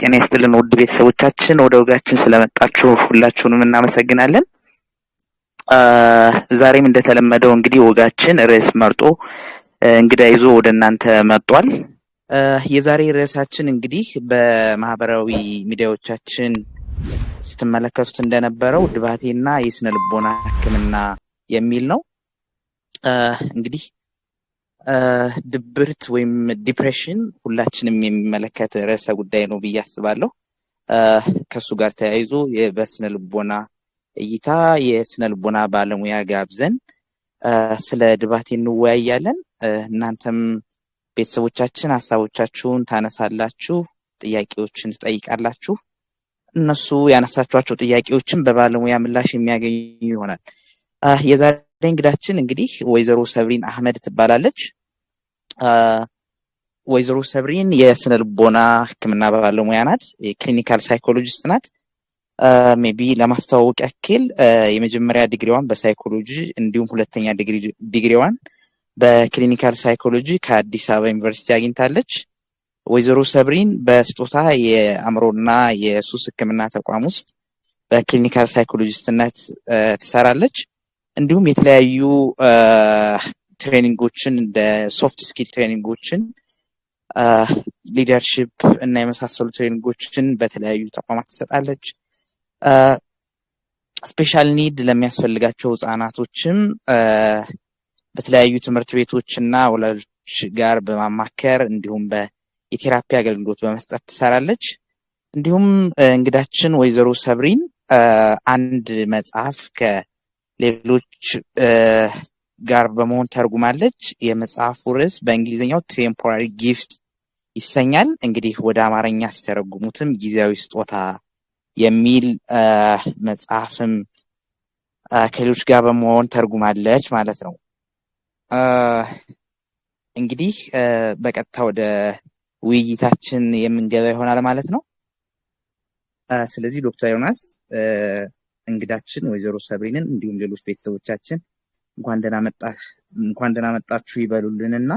ጤና ይስጥልን ውድ ቤተሰቦቻችን፣ ወደ ወጋችን ስለመጣችሁ ሁላችሁንም እናመሰግናለን። ዛሬም እንደተለመደው እንግዲህ ወጋችን ርዕስ መርጦ እንግዳ ይዞ ወደ እናንተ መጥቷል። የዛሬ ርዕሳችን እንግዲህ በማህበራዊ ሚዲያዎቻችን ስትመለከቱት እንደነበረው ድባቴና የስነ ልቦና ሕክምና የሚል ነው። እንግዲህ ድብርት ወይም ዲፕሬሽን ሁላችንም የሚመለከት ርዕሰ ጉዳይ ነው ብዬ አስባለሁ። ከሱ ጋር ተያይዞ በስነ ልቦና እይታ የስነ ልቦና ባለሙያ ጋብዘን ስለ ድባቴ እንወያያለን። እናንተም ቤተሰቦቻችን ሀሳቦቻችሁን ታነሳላችሁ፣ ጥያቄዎችን ትጠይቃላችሁ። እነሱ ያነሳችኋቸው ጥያቄዎችን በባለሙያ ምላሽ የሚያገኙ ይሆናል። የዛሬ እንግዳችን እንግዲህ ወይዘሮ ሰብሪን አህመድ ትባላለች። ወይዘሮ ሰብሪን የስነ ልቦና ሕክምና ባለሙያ ናት። የክሊኒካል ሳይኮሎጂስት ናት። ሜቢ ለማስተዋወቅ ያክል የመጀመሪያ ዲግሪዋን በሳይኮሎጂ እንዲሁም ሁለተኛ ዲግሪዋን በክሊኒካል ሳይኮሎጂ ከአዲስ አበባ ዩኒቨርሲቲ አግኝታለች። ወይዘሮ ሰብሪን በስጦታ የአእምሮና የሱስ ሕክምና ተቋም ውስጥ በክሊኒካል ሳይኮሎጂስትነት ትሰራለች። እንዲሁም የተለያዩ ትሬኒንጎችን እንደ ሶፍት ስኪል ትሬኒንጎችን፣ ሊደርሺፕ እና የመሳሰሉ ትሬኒንጎችን በተለያዩ ተቋማት ትሰጣለች። ስፔሻል ኒድ ለሚያስፈልጋቸው ህጻናቶችም በተለያዩ ትምህርት ቤቶች እና ወላጆች ጋር በማማከር እንዲሁም የቴራፒ አገልግሎት በመስጠት ትሰራለች። እንዲሁም እንግዳችን ወይዘሮ ሰብሪን አንድ መጽሐፍ ሌሎች ጋር በመሆን ተርጉማለች። የመጽሐፉ ርዕስ በእንግሊዝኛው ቴምፖራሪ ጊፍት ይሰኛል። እንግዲህ ወደ አማርኛ ሲተረጉሙትም ጊዜያዊ ስጦታ የሚል መጽሐፍም ከሌሎች ጋር በመሆን ተርጉማለች ማለት ነው። እንግዲህ በቀጥታ ወደ ውይይታችን የምንገባ ይሆናል ማለት ነው። ስለዚህ ዶክተር ዮናስ እንግዳችን ወይዘሮ ሰብሪንን እንዲሁም ሌሎች ቤተሰቦቻችን እንኳን ደህና መጣችሁ ይበሉልንና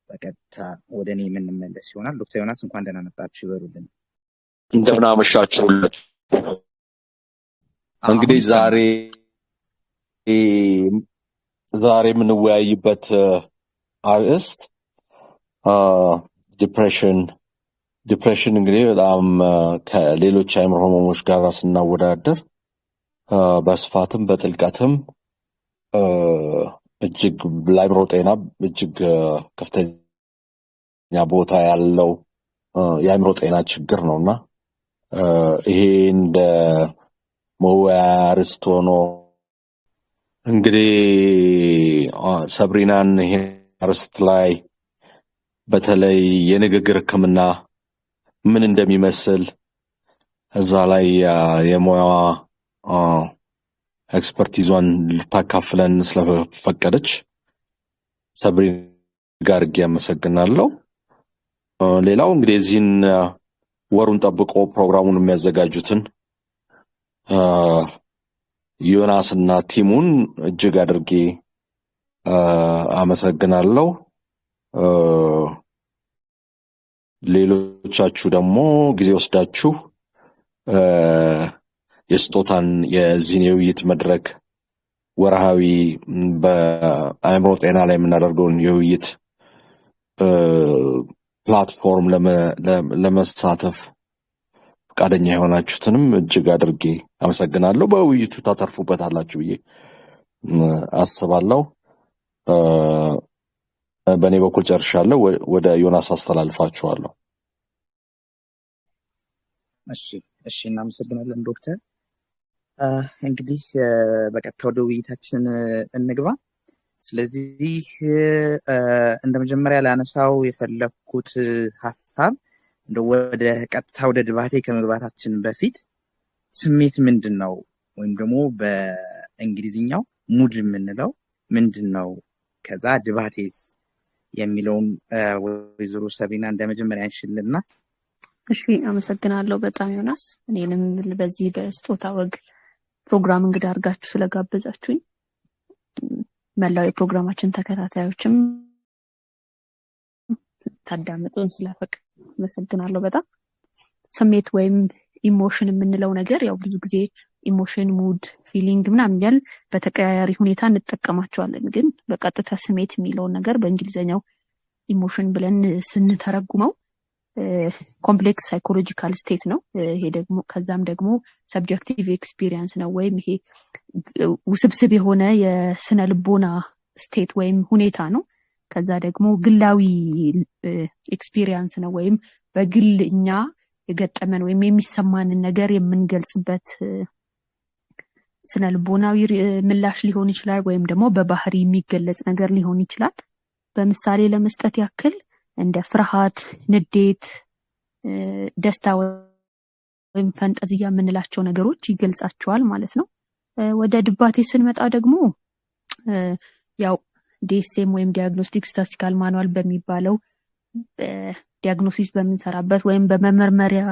በቀጥታ ወደ እኔ የምንመለስ ይሆናል። ዶክተር ዮናስ እንኳን ደህና መጣችሁ ይበሉልን። እንደምን አመሻችሁ። እንግዲህ ዛሬ የምንወያይበት አርዕስት ዲፕሬሽን እንግዲህ በጣም ከሌሎች አእምሮ ህመሞች ጋር ስናወዳደር በስፋትም በጥልቀትም እጅግ ለአእምሮ ጤና እጅግ ከፍተኛ ቦታ ያለው የአእምሮ ጤና ችግር ነውና ይሄ እንደ መወያያ ርዕስ ሆኖ እንግዲህ ሰብሪናን ይሄ ርዕስ ላይ በተለይ የንግግር ሕክምና ምን እንደሚመስል እዛ ላይ የሙያዋ ኤክስፐርቲዟን ልታካፍለን ስለፈቀደች ሰብሪን ጋር አመሰግናለሁ። ሌላው እንግዲህ እዚህን ወሩን ጠብቆ ፕሮግራሙን የሚያዘጋጁትን ዮናስና ቲሙን እጅግ አድርጌ አመሰግናለሁ። ሌሎቻችሁ ደግሞ ጊዜ ወስዳችሁ የስጦታን የዚህን የውይይት መድረክ ወርሃዊ በአእምሮ ጤና ላይ የምናደርገውን የውይይት ፕላትፎርም ለመሳተፍ ፈቃደኛ የሆናችሁትንም እጅግ አድርጌ አመሰግናለሁ። በውይይቱ ታተርፉበታላችሁ ብዬ አስባለሁ። በእኔ በኩል ጨርሻለሁ። ወደ ዮናስ አስተላልፋችኋለሁ። እሺ እናመሰግናለን ዶክተር። እንግዲህ በቀጥታ ወደ ውይይታችን እንግባ። ስለዚህ እንደ መጀመሪያ ላነሳው የፈለኩት ሀሳብ ወደ ቀጥታ ወደ ድባቴ ከመግባታችን በፊት ስሜት ምንድን ነው ወይም ደግሞ በእንግሊዝኛው ሙድ የምንለው ምንድን ነው፣ ከዛ ድባቴስ የሚለውን ወይዘሮ ሰብሪና እንደ መጀመሪያ አንሽልና። እሺ አመሰግናለሁ በጣም ዮናስ፣ እኔንም በዚህ በስጦታ ወግ ፕሮግራም እንግዳ አድርጋችሁ ስለጋበዛችሁኝ መላው የፕሮግራማችን ተከታታዮችም ታዳምጡን ስለፈቀዱ አመሰግናለሁ በጣም። ስሜት ወይም ኢሞሽን የምንለው ነገር ያው ብዙ ጊዜ ኢሞሽን፣ ሙድ፣ ፊሊንግ ምናምን እያል በተቀያያሪ ሁኔታ እንጠቀማቸዋለን። ግን በቀጥታ ስሜት የሚለውን ነገር በእንግሊዝኛው ኢሞሽን ብለን ስንተረጉመው ኮምፕሌክስ ሳይኮሎጂካል ስቴት ነው። ይሄ ደግሞ ከዛም ደግሞ ሰብጀክቲቭ ኤክስፒሪየንስ ነው ወይም ይሄ ውስብስብ የሆነ የስነ ልቦና ስቴት ወይም ሁኔታ ነው። ከዛ ደግሞ ግላዊ ኤክስፒሪየንስ ነው ወይም በግል እኛ የገጠመን ወይም የሚሰማንን ነገር የምንገልጽበት ስነ ልቦናዊ ምላሽ ሊሆን ይችላል፣ ወይም ደግሞ በባህሪ የሚገለጽ ነገር ሊሆን ይችላል። በምሳሌ ለመስጠት ያክል እንደ ፍርሃት፣ ንዴት፣ ደስታ ወይም ፈንጠዝያ የምንላቸው ነገሮች ይገልጻቸዋል ማለት ነው። ወደ ድባቴ ስንመጣ ደግሞ ያው ዲኤስኤም ወይም ዲያግኖስቲክ ስታቲስቲካል ማኑዋል በሚባለው ዲያግኖሲስ በምንሰራበት ወይም በመመርመሪያ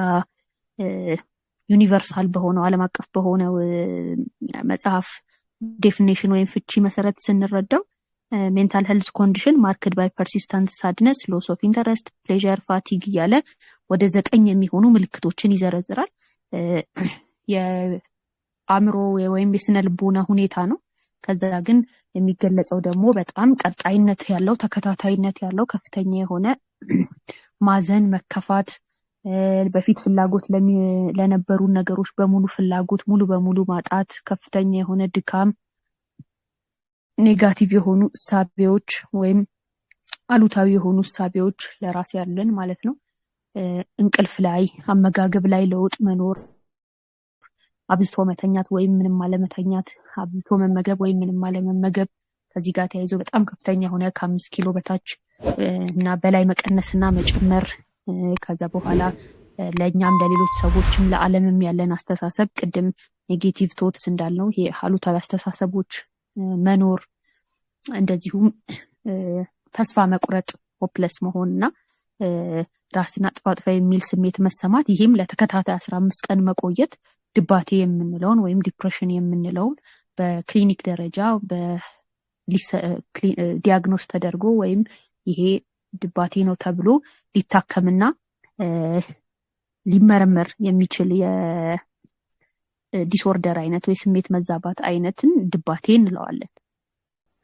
ዩኒቨርሳል በሆነው ዓለም አቀፍ በሆነው መጽሐፍ ዴፊኒሽን ወይም ፍቺ መሰረት ስንረዳው ሜንታል ሄልዝ ኮንዲሽን ማርክድ ባይ ፐርሲስታንት ሳድነስ፣ ሎስ ኦፍ ኢንተረስት፣ ፕሌዠር፣ ፋቲግ እያለ ወደ 9 የሚሆኑ ምልክቶችን ይዘረዝራል። የአእምሮ ወይም የስነ ልቦና ሁኔታ ነው። ከዛ ግን የሚገለጸው ደግሞ በጣም ቀጣይነት ያለው ተከታታይነት ያለው ከፍተኛ የሆነ ማዘን፣ መከፋት፣ በፊት ፍላጎት ለነበሩ ነገሮች በሙሉ ፍላጎት ሙሉ በሙሉ ማጣት፣ ከፍተኛ የሆነ ድካም፣ ኔጋቲቭ የሆኑ እሳቤዎች ወይም አሉታዊ የሆኑ እሳቤዎች ለራስ ያለን ማለት ነው። እንቅልፍ ላይ፣ አመጋገብ ላይ ለውጥ መኖር፣ አብዝቶ መተኛት ወይም ምንም አለመተኛት፣ አብዝቶ መመገብ ወይም ምንም አለመመገብ፣ ከዚህ ጋር ተያይዞ በጣም ከፍተኛ የሆነ ከ5 ኪሎ በታች እና በላይ መቀነስና መጨመር፣ ከዛ በኋላ ለእኛም ለሌሎች ሰዎችም ለዓለምም ያለን አስተሳሰብ ቅድም ኔጌቲቭ ቶትስ እንዳልነው ይሄ አሉታዊ አስተሳሰቦች መኖር፣ እንደዚሁም ተስፋ መቁረጥ ሆፕለስ መሆንና ራስን አጥፋ የሚል ስሜት መሰማት፣ ይሄም ለተከታታይ 15 ቀን መቆየት ድባቴ የምንለውን ወይም ዲፕሬሽን የምንለውን በክሊኒክ ደረጃ ዲያግኖስ ተደርጎ ወይም ይሄ ድባቴ ነው ተብሎ ሊታከምና ሊመረመር የሚችል የዲስኦርደር አይነት ወይ ስሜት መዛባት አይነትን ድባቴ እንለዋለን።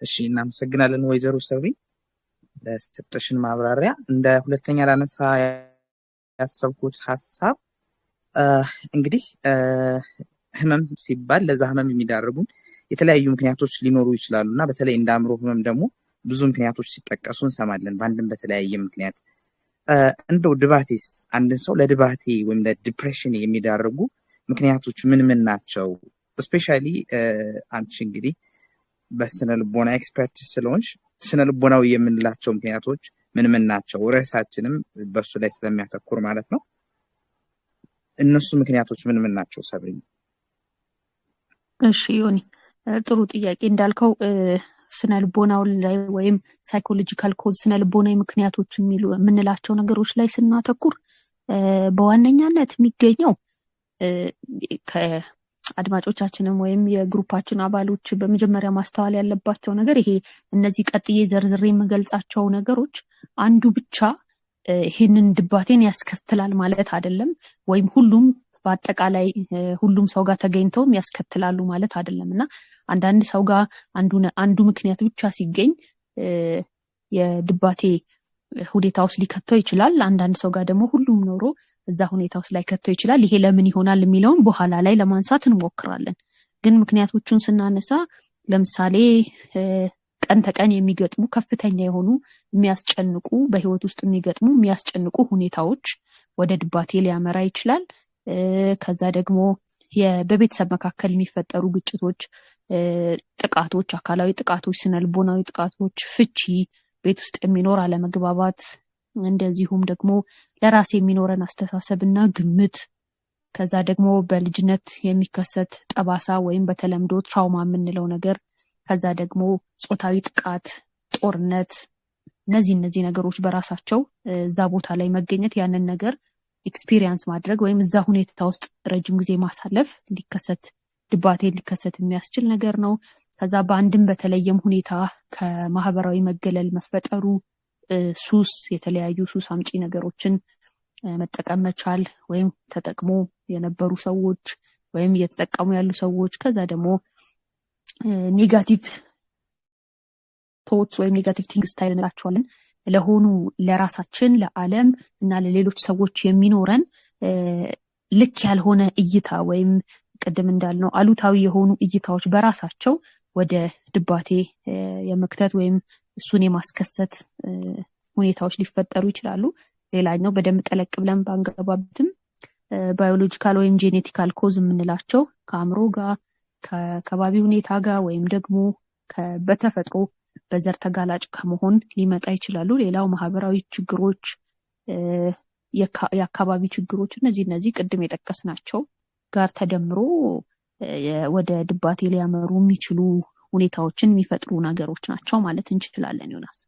እሺ፣ እናመሰግናለን ወይዘሮ ሰብሪ ለሰጠሽን ማብራሪያ። እንደ ሁለተኛ ላነሳ ያሰብኩት ሀሳብ እንግዲህ ህመም ሲባል ለዛ ህመም የሚዳርጉን የተለያዩ ምክንያቶች ሊኖሩ ይችላሉ እና በተለይ እንደ አእምሮ ህመም ደግሞ ብዙ ምክንያቶች ሲጠቀሱ እንሰማለን፣ በአንድም በተለያየ ምክንያት። እንደው ድባቴስ አንድን ሰው ለድባቴ ወይም ለዲፕሬሽን የሚዳርጉ ምክንያቶች ምን ምን ናቸው? እስፔሻሊ አንቺ እንግዲህ በስነ ልቦና ኤክስፐርት ስለሆንሽ ስነ ልቦናዊ የምንላቸው ምክንያቶች ምን ምን ናቸው? ርዕሳችንም በሱ ላይ ስለሚያተኩር ማለት ነው። እነሱ ምክንያቶች ምን ምን ናቸው ሰብሪ? እሺ ዮኒ፣ ጥሩ ጥያቄ። እንዳልከው ስነ ልቦናው ላይ ወይም ሳይኮሎጂካል ኮዝ ስነ ልቦናዊ ምክንያቶች የምንላቸው ነገሮች ላይ ስናተኩር በዋነኛነት የሚገኘው ከአድማጮቻችንም ወይም የግሩፓችን አባሎች በመጀመሪያ ማስተዋል ያለባቸው ነገር ይሄ እነዚህ ቀጥዬ ዘርዝሬ የምገልጻቸው ነገሮች አንዱ ብቻ ይህንን ድባቴን ያስከትላል ማለት አይደለም፣ ወይም ሁሉም በአጠቃላይ ሁሉም ሰው ጋር ተገኝተውም ያስከትላሉ ማለት አይደለም እና አንዳንድ ሰው ጋር አንዱ ምክንያት ብቻ ሲገኝ የድባቴ ሁኔታ ውስጥ ሊከተው ይችላል። አንዳንድ ሰው ጋር ደግሞ ሁሉም ኖሮ እዛ ሁኔታ ውስጥ ላይከተው ይችላል። ይሄ ለምን ይሆናል የሚለውን በኋላ ላይ ለማንሳት እንሞክራለን። ግን ምክንያቶቹን ስናነሳ ለምሳሌ ቀን ተቀን የሚገጥሙ ከፍተኛ የሆኑ የሚያስጨንቁ በህይወት ውስጥ የሚገጥሙ የሚያስጨንቁ ሁኔታዎች ወደ ድባቴ ሊያመራ ይችላል። ከዛ ደግሞ በቤተሰብ መካከል የሚፈጠሩ ግጭቶች፣ ጥቃቶች፣ አካላዊ ጥቃቶች፣ ስነልቦናዊ ጥቃቶች፣ ፍቺ፣ ቤት ውስጥ የሚኖር አለመግባባት፣ እንደዚሁም ደግሞ ለራስ የሚኖረን አስተሳሰብና ግምት፣ ከዛ ደግሞ በልጅነት የሚከሰት ጠባሳ ወይም በተለምዶ ትራውማ የምንለው ነገር፣ ከዛ ደግሞ ጾታዊ ጥቃት፣ ጦርነት፣ እነዚህ ነገሮች በራሳቸው እዛ ቦታ ላይ መገኘት ያንን ነገር ኤክስፒሪየንስ ማድረግ ወይም እዛ ሁኔታ ውስጥ ረጅም ጊዜ ማሳለፍ ድባቴ ሊከሰት የሚያስችል ነገር ነው። ከዛ በአንድም በተለየም ሁኔታ ከማህበራዊ መገለል መፈጠሩ፣ ሱስ፣ የተለያዩ ሱስ አምጪ ነገሮችን መጠቀም መቻል ወይም ተጠቅሞ የነበሩ ሰዎች ወይም እየተጠቀሙ ያሉ ሰዎች ከዛ ደግሞ ኔጋቲቭ ቶትስ ወይም ኔጋቲቭ ቲንክ ስታይል እንላቸዋለን ለሆኑ ለራሳችን ለዓለም እና ለሌሎች ሰዎች የሚኖረን ልክ ያልሆነ እይታ ወይም ቅድም እንዳልነው አሉታዊ የሆኑ እይታዎች በራሳቸው ወደ ድባቴ የመክተት ወይም እሱን የማስከሰት ሁኔታዎች ሊፈጠሩ ይችላሉ። ሌላኛው በደንብ ጠለቅ ብለን ባንገባበትም ባዮሎጂካል ወይም ጄኔቲካል ኮዝ የምንላቸው ከአእምሮ ጋር ከከባቢ ሁኔታ ጋር ወይም ደግሞ በተፈጥሮ በዘር ተጋላጭ ከመሆን ሊመጣ ይችላሉ። ሌላው ማህበራዊ ችግሮች፣ የአካባቢ ችግሮች እነዚህ ቅድም የጠቀስናቸው ጋር ተደምሮ ወደ ድባቴ ሊያመሩ የሚችሉ ሁኔታዎችን የሚፈጥሩ ነገሮች ናቸው ማለት እንችላለን ዮናስ።